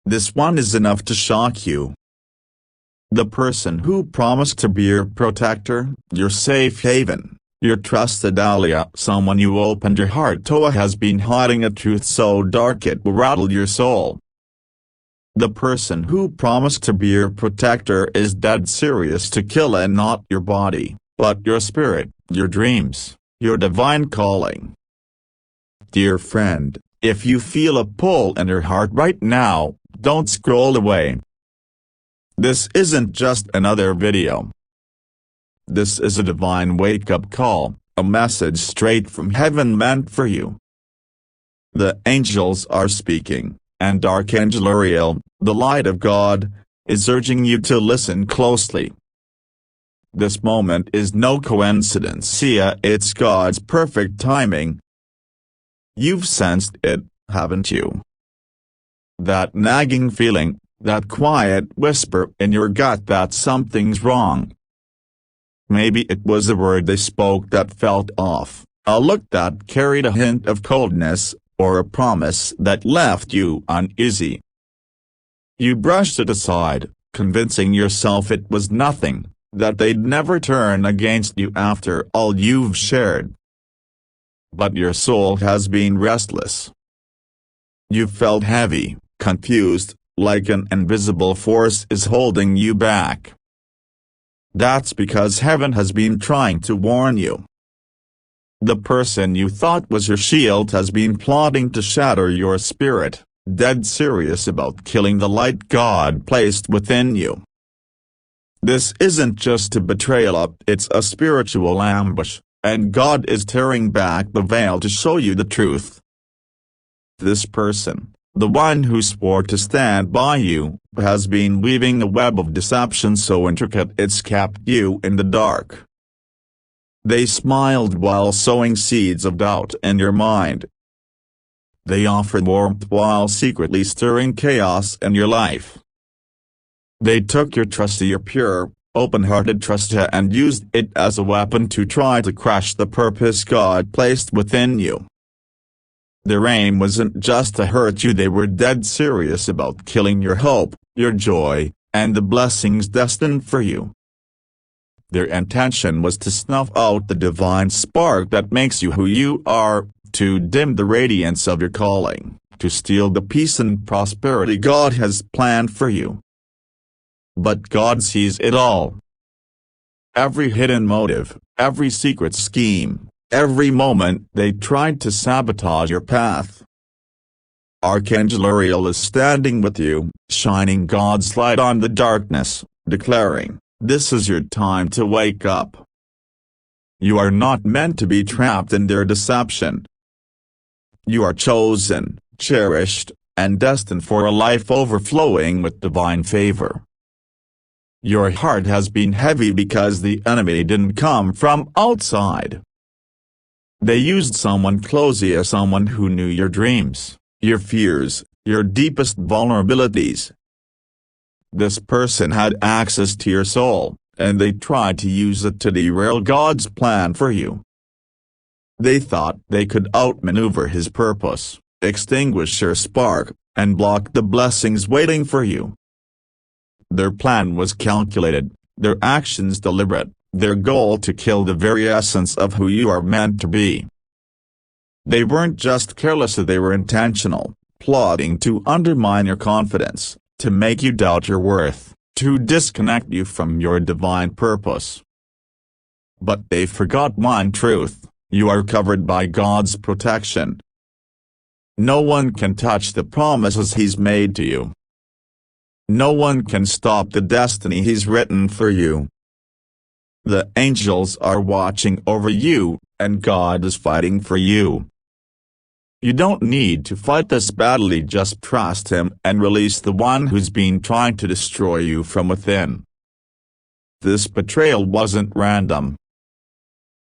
This one is enough to shock you. The person who promised to be your protector, your safe haven, your trusted ally, someone you opened your heart to, has been hiding a truth so dark it will rattle your soul. The person who promised to be your protector is dead serious to kill, and not your body, but your spirit, your dreams, your divine calling. Dear friend, if you feel a pull in your heart right now, don't scroll away. This isn't just another video. This is a divine wake-up call, a message straight from heaven meant for you. The angels are speaking, and Archangel Uriel, the light of God, is urging you to listen closely. This moment is no coincidence, it's God's perfect timing. You've sensed it, haven't you? That nagging feeling, that quiet whisper in your gut that something's wrong. Maybe it was a word they spoke that felt off, a look that carried a hint of coldness, or a promise that left you uneasy. You brushed it aside, convincing yourself it was nothing, that they'd never turn against you after all you've shared. But your soul has been restless. You felt heavy, confused, like an invisible force is holding you back. That's because heaven has been trying to warn you. The person you thought was your shield has been plotting to shatter your spirit, dead serious about killing the light God placed within you. This isn't just a betrayal, it's a spiritual ambush, and God is tearing back the veil to show you the truth. This person, the one who swore to stand by you, has been weaving a web of deception so intricate it's kept you in the dark. They smiled while sowing seeds of doubt in your mind. They offered warmth while secretly stirring chaos in your life. They took your trust, your pure, open-hearted trust, and used it as a weapon to try to crush the purpose God placed within you. Their aim wasn't just to hurt you, they were dead serious about killing your hope, your joy, and the blessings destined for you. Their intention was to snuff out the divine spark that makes you who you are, to dim the radiance of your calling, to steal the peace and prosperity God has planned for you. But God sees it all. Every hidden motive, every secret scheme, every moment they tried to sabotage your path. Archangel Uriel is standing with you, shining God's light on the darkness, declaring, "This is your time to wake up. You are not meant to be trapped in their deception. You are chosen, cherished, and destined for a life overflowing with divine favor." Your heart has been heavy because the enemy didn't come from outside. They used someone close, someone who knew your dreams, your fears, your deepest vulnerabilities. This person had access to your soul, and they tried to use it to derail God's plan for you. They thought they could outmaneuver His purpose, extinguish your spark, and block the blessings waiting for you. Their plan was calculated, their actions deliberate, their goal to kill the very essence of who you are meant to be. They weren't just careless, they were intentional, plotting to undermine your confidence, to make you doubt your worth, to disconnect you from your divine purpose. But they forgot one truth: you are covered by God's protection. No one can touch the promises He's made to you. No one can stop the destiny He's written for you. The angels are watching over you, and God is fighting for you. You don't need to fight this battle, just trust Him and release the one who's been trying to destroy you from within. This betrayal wasn't random.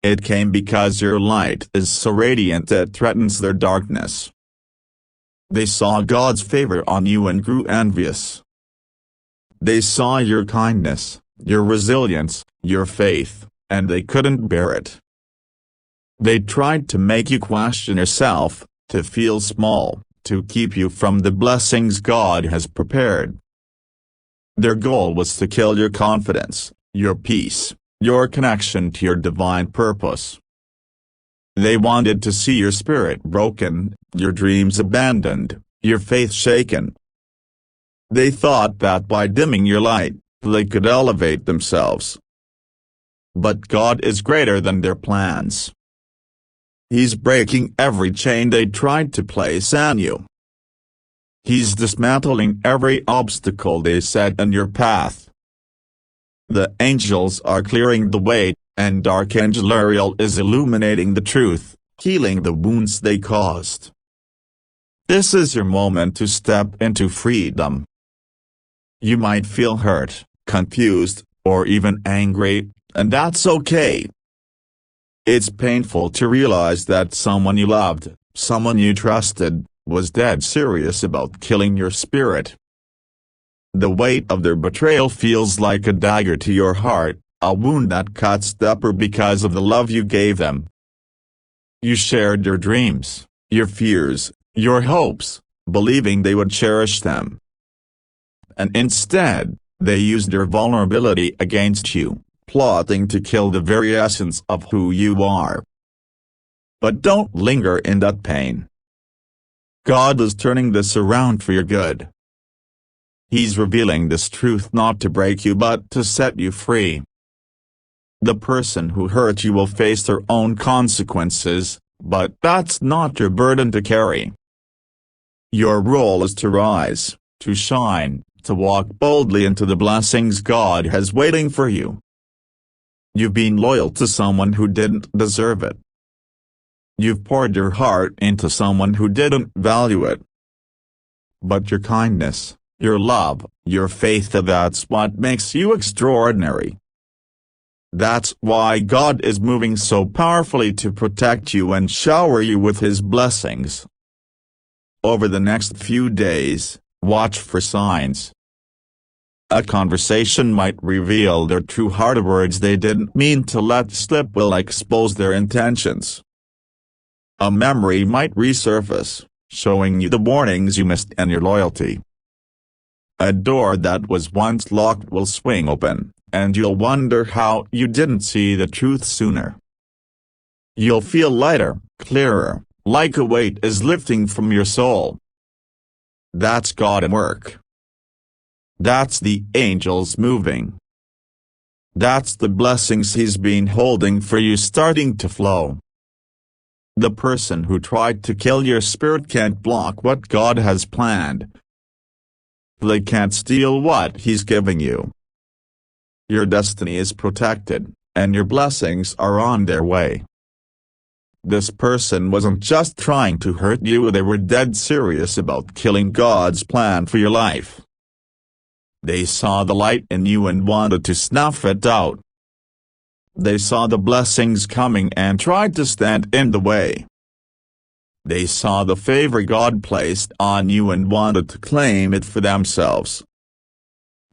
It came because your light is so radiant it threatens their darkness. They saw God's favor on you and grew envious. They saw your kindness, your resilience, your faith, and they couldn't bear it. They tried to make you question yourself, to feel small, to keep you from the blessings God has prepared. Their goal was to kill your confidence, your peace, your connection to your divine purpose. They wanted to see your spirit broken, your dreams abandoned, your faith shaken. They thought that by dimming your light, they could elevate themselves. But God is greater than their plans. He's breaking every chain they tried to place on you. He's dismantling every obstacle they set in your path. The angels are clearing the way, and Archangel Youre is illuminating the truth, healing the wounds they caused. This is your moment to step into freedom. You might feel hurt, confused, or even angry, and that's okay. It's painful to realize that someone you loved, someone you trusted, was dead serious about killing your spirit. The weight of their betrayal feels like a dagger to your heart, a wound that cuts deeper because of the love you gave them. You shared your dreams, your fears, your hopes, believing they would cherish them. And instead, they used your vulnerability against you, plotting to kill the very essence of who you are. But don't linger in that pain. God is turning this around for your good. He's revealing this truth not to break you but to set you free. The person who hurt you will face their own consequences, but that's not your burden to carry. Your role is to rise, to shine, to walk boldly into the blessings God has waiting for you. You've been loyal to someone who didn't deserve it. You've poured your heart into someone who didn't value it. But your kindness, your love, your faith, that's what makes you extraordinary. That's why God is moving so powerfully to protect you and shower you with His blessings. Over the next few days, watch for signs. A conversation might reveal their true heart. Words they didn't mean to let slip will expose their intentions. A memory might resurface, showing you the warnings you missed and your loyalty. A door that was once locked will swing open, and you'll wonder how you didn't see the truth sooner. You'll feel lighter, clearer, like a weight is lifting from your soul. That's God at work. That's the angels moving. That's the blessings He's been holding for you starting to flow. The person who tried to kill your spirit can't block what God has planned. They can't steal what He's giving you. Your destiny is protected, and your blessings are on their way. This person wasn't just trying to hurt you, they were dead serious about killing God's plan for your life. They saw the light in you and wanted to snuff it out. They saw the blessings coming and tried to stand in the way. They saw the favor God placed on you and wanted to claim it for themselves.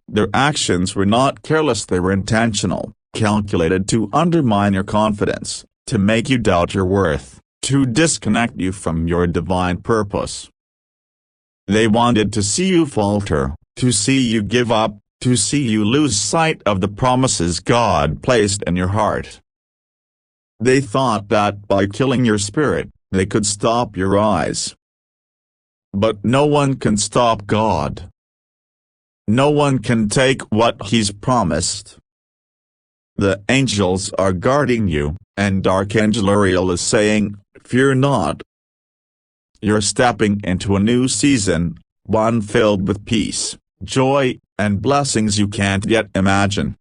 Their actions were not careless, they were intentional, calculated to undermine your confidence, to make you doubt your worth, to disconnect you from your divine purpose. They wanted to see you falter, to see you give up, to see you lose sight of the promises God placed in your heart. They thought that by killing your spirit, they could stop your rise. But no one can stop God. No one can take what He's promised. The angels are guarding you, and Archangel Youre is saying, "Fear not." You're stepping into a new season, one filled with peace, joy, and blessings you can't yet imagine.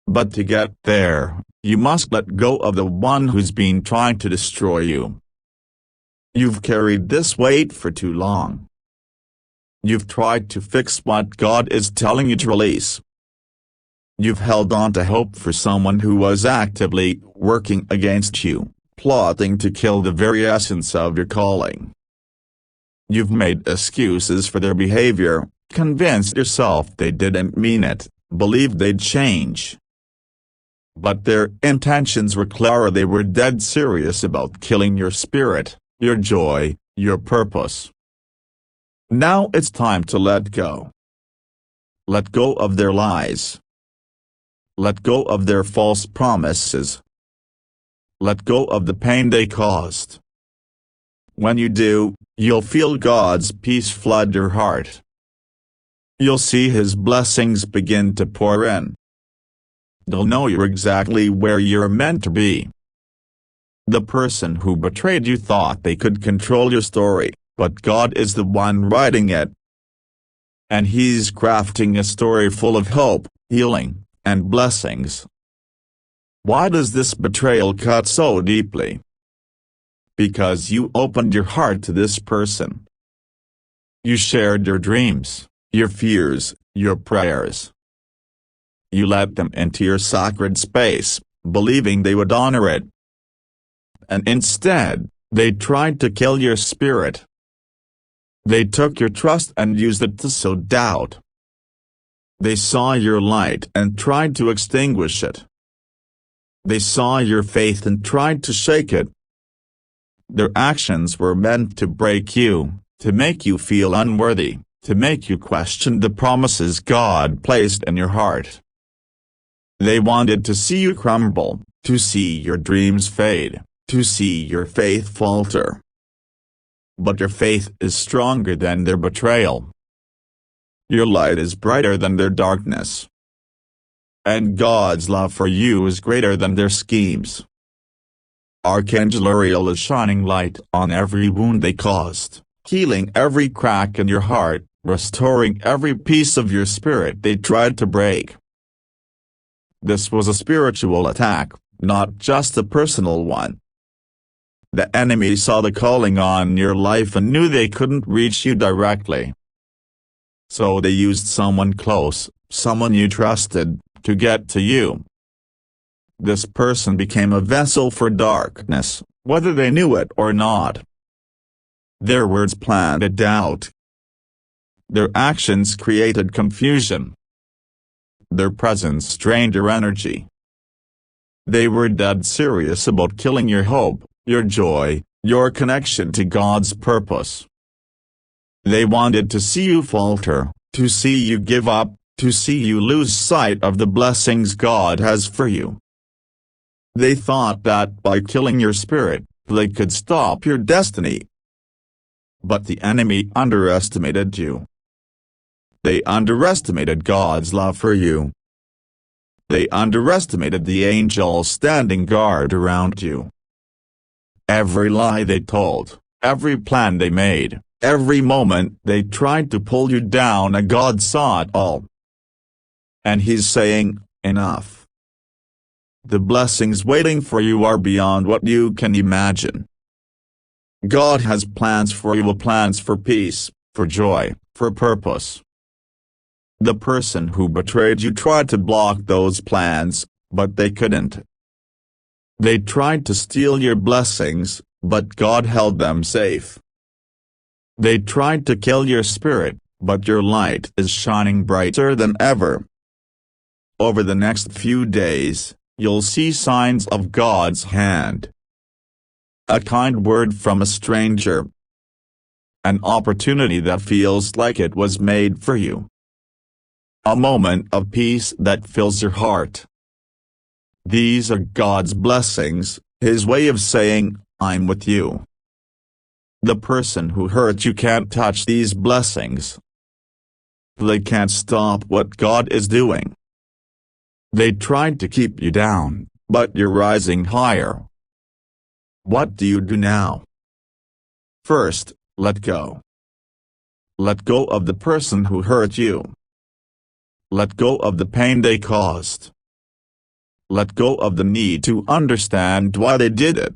But to get there, you must let go of the one who's been trying to destroy you. You've carried this weight for too long. You've tried to fix what God is telling you to release. You've held on to hope for someone who was actively working against you, plotting to kill the very essence of your calling. You've made excuses for their behavior, convinced yourself they didn't mean it, believed they'd change. But their intentions were clear. They were dead serious about killing your spirit, your joy, your purpose. Now it's time to let go. Let go of their lies. Let go of their false promises. Let go of the pain they caused. When you do, you'll feel God's peace flood your heart. You'll see His blessings begin to pour in. You'll know you're exactly where you're meant to be. The person who betrayed you thought they could control your story, but God is the one writing it. And He's crafting a story full of hope, healing, and blessings. Why does this betrayal cut so deeply? Because you opened your heart to this person. You shared your dreams, your fears, your prayers. You let them into your sacred space, believing they would honor it. And instead, they tried to kill your spirit. They took your trust and used it to sow doubt. They saw your light and tried to extinguish it. They saw your faith and tried to shake it. Their actions were meant to break you, to make you feel unworthy, to make you question the promises God placed in your heart. They wanted to see you crumble, to see your dreams fade, to see your faith falter. But your faith is stronger than their betrayal. Your light is brighter than their darkness. And God's love for you is greater than their schemes. Archangel Uriel is shining light on every wound they caused, healing every crack in your heart, restoring every piece of your spirit they tried to break. This was a spiritual attack, not just a personal one. The enemy saw the calling on your life and knew they couldn't reach you directly. So they used someone close, someone you trusted, to get to you. This person became a vessel for darkness, whether they knew it or not. Their words planted doubt. Their actions created confusion. Their presence drained your energy. They were dead serious about killing your hope, your joy, your connection to God's purpose. They wanted to see you falter, to see you give up, to see you lose sight of the blessings God has for you. They thought that by killing your spirit, they could stop your destiny. But the enemy underestimated you. They underestimated God's love for you. They underestimated the angels standing guard around you. Every lie they told, every plan they made, every moment they tried to pull you down, and God saw it all. And He's saying, enough. The blessings waiting for you are beyond what you can imagine. God has plans for you, plans for peace, for joy, for purpose. The person who betrayed you tried to block those plans, but they couldn't. They tried to steal your blessings, but God held them safe. They tried to kill your spirit, but your light is shining brighter than ever. Over the next few days, you'll see signs of God's hand. A kind word from a stranger. An opportunity that feels like it was made for you. A moment of peace that fills your heart. These are God's blessings, His way of saying, I'm with you. The person who hurt you can't touch these blessings. They can't stop what God is doing. They tried to keep you down, but you're rising higher. What do you do now? First, let go. Let go of the person who hurt you. Let go of the pain they caused. Let go of the need to understand why they did it.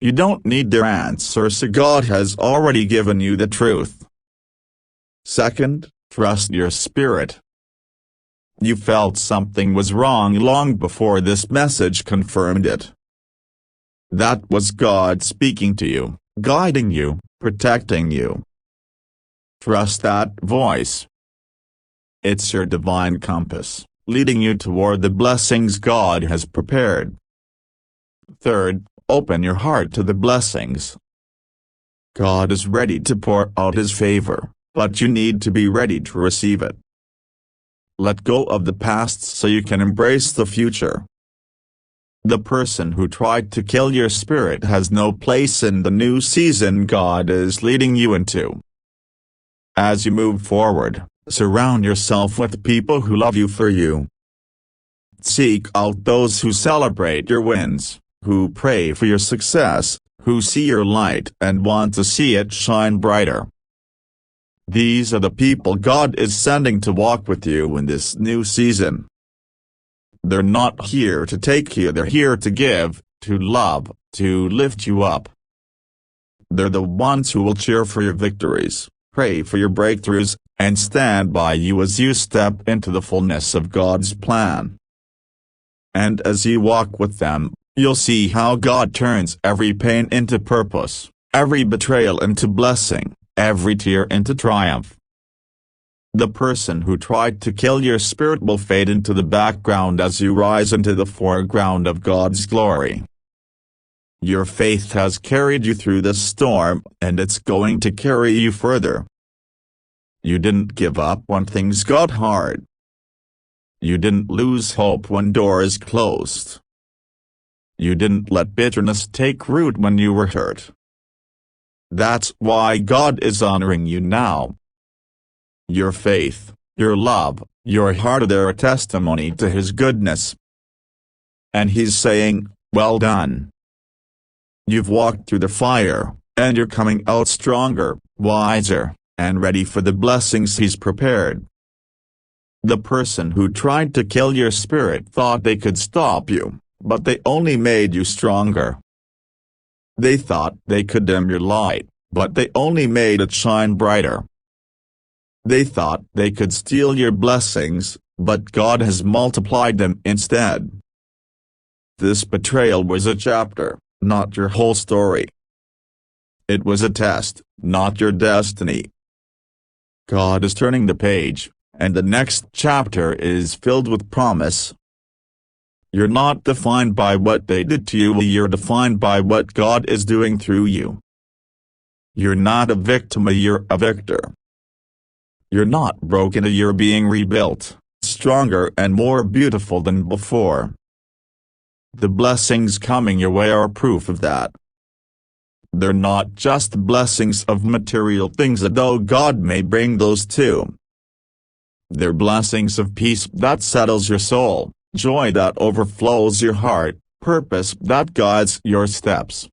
You don't need their answers, so God has already given you the truth. Second, trust your spirit. You felt something was wrong long before this message confirmed it. That was God speaking to you, guiding you, protecting you. Trust that voice. It's your divine compass, leading you toward the blessings God has prepared. Third, open your heart to the blessings. God is ready to pour out His favor, but you need to be ready to receive it. Let go of the past so you can embrace the future. The person who tried to kill your spirit has no place in the new season God is leading you into. As you move forward, surround yourself with people who love you for you. Seek out those who celebrate your wins, who pray for your success, who see your light and want to see it shine brighter. These are the people God is sending to walk with you in this new season. They're not here to take you, they're here to give, to love, to lift you up. They're the ones who will cheer for your victories, pray for your breakthroughs, and stand by you as you step into the fullness of God's plan. And as you walk with them, you'll see how God turns every pain into purpose, every betrayal into blessing, every tear into triumph. The person who tried to kill your spirit will fade into the background as you rise into the foreground of God's glory. Your faith has carried you through this storm, and it's going to carry you further. You didn't give up when things got hard. You didn't lose hope when doors closed. You didn't let bitterness take root when you were hurt. That's why God is honoring you now. Your faith, your love, your heart are a testimony to His goodness. And He's saying, well done. You've walked through the fire, and you're coming out stronger, wiser, and ready for the blessings He's prepared. The person who tried to kill your spirit thought they could stop you, but they only made you stronger. They thought they could dim your light, but they only made it shine brighter. They thought they could steal your blessings, but God has multiplied them instead. This betrayal was a chapter, not your whole story. It was a test, not your destiny. God is turning the page, and the next chapter is filled with promise. You're not defined by what they did to you, you're defined by what God is doing through you. You're not a victim, you're a victor. You're not broken, you're being rebuilt, stronger and more beautiful than before. The blessings coming your way are proof of that. They're not just blessings of material things, though God may bring those too. They're blessings of peace that settles your soul, joy that overflows your heart, purpose that guides your steps.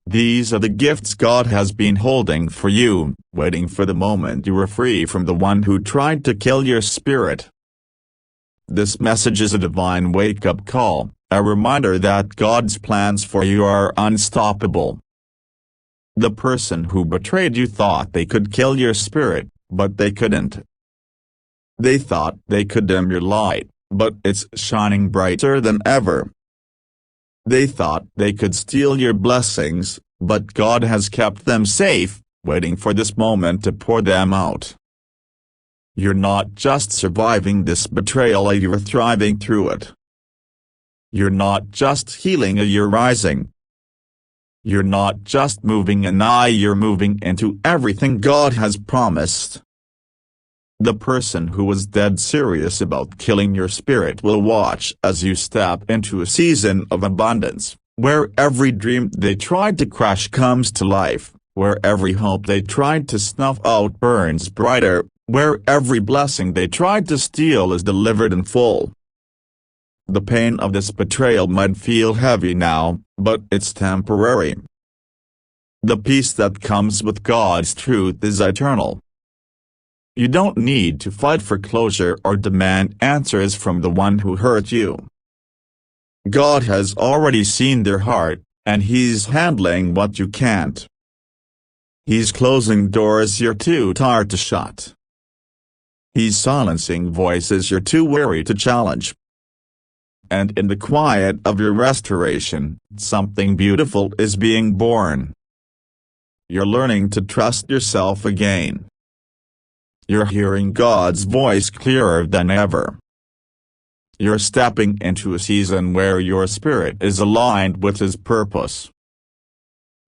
These are the gifts God has been holding for you, waiting for the moment you were free from the one who tried to kill your spirit. This message is a divine wake-up call, a reminder that God's plans for you are unstoppable. The person who betrayed you thought they could kill your spirit, but they couldn't. They thought they could dim your light, but it's shining brighter than ever. They thought they could steal your blessings, but God has kept them safe, waiting for this moment to pour them out. You're not just surviving this betrayal, you're thriving through it. You're not just healing, you're rising. You're not just moving an eye, you're moving into everything God has promised. The person who was dead serious about killing your spirit will watch as you step into a season of abundance, where every dream they tried to crush comes to life, where every hope they tried to snuff out burns brighter, where every blessing they tried to steal is delivered in full. The pain of this betrayal might feel heavy now, but it's temporary. The peace that comes with God's truth is eternal. You don't need to fight for closure or demand answers from the one who hurt you. God has already seen their heart, and He's handling what you can't. He's closing doors you're too tired to shut. He's silencing voices you're too weary to challenge. And in the quiet of your restoration, something beautiful is being born. You're learning to trust yourself again. You're hearing God's voice clearer than ever. You're stepping into a season where your spirit is aligned with His purpose.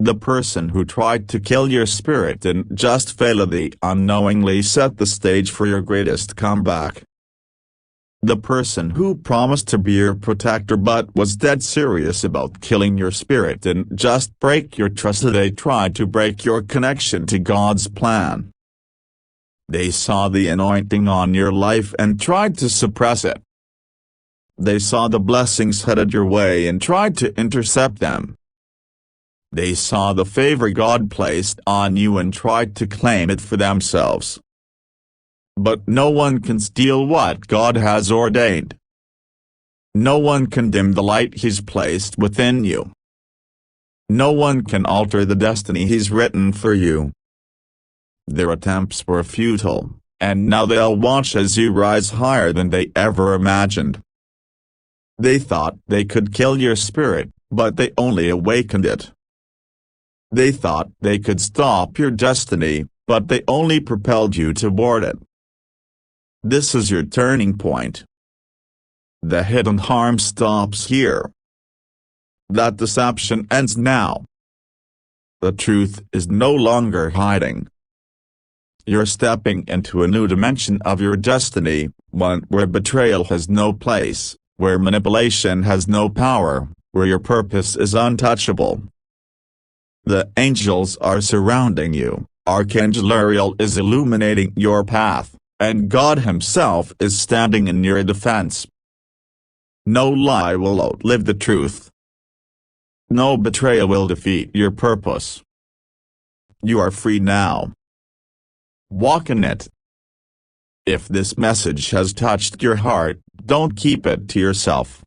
The person who tried to kill your spirit didn't just fail, they unknowingly set the stage for your greatest comeback. The person who promised to be your protector but was dead serious about killing your spirit didn't just break your trust, they tried to break your connection to God's plan. They saw the anointing on your life and tried to suppress it. They saw the blessings headed your way and tried to intercept them. They saw the favor God placed on you and tried to claim it for themselves. But no one can steal what God has ordained. No one can dim the light He's placed within you. No one can alter the destiny He's written for you. Their attempts were futile, and now they'll watch as you rise higher than they ever imagined. They thought they could kill your spirit, but they only awakened it. They thought they could stop your destiny, but they only propelled you toward it. This is your turning point. The hidden harm stops here. That deception ends now. The truth is no longer hiding. You're stepping into a new dimension of your destiny, one where betrayal has no place, where manipulation has no power, where your purpose is untouchable. The angels are surrounding you, Archangel Uriel is illuminating your path, and God Himself is standing in your defense. No lie will outlive the truth. No betrayal will defeat your purpose. You are free now. Walk in it. If this message has touched your heart, don't keep it to yourself.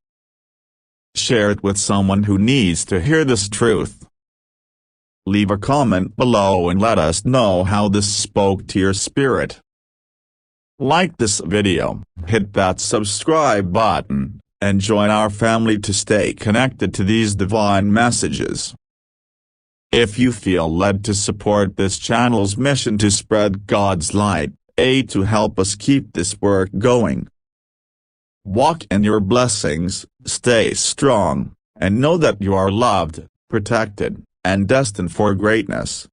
Share it with someone who needs to hear this truth. Leave a comment below and let us know how this spoke to your spirit. Like this video, hit that subscribe button, and join our family to stay connected to these divine messages. If you feel led to support this channel's mission to spread God's light, to help us keep this work going. Walk in your blessings, stay strong, and know that you are loved, protected, and destined for greatness.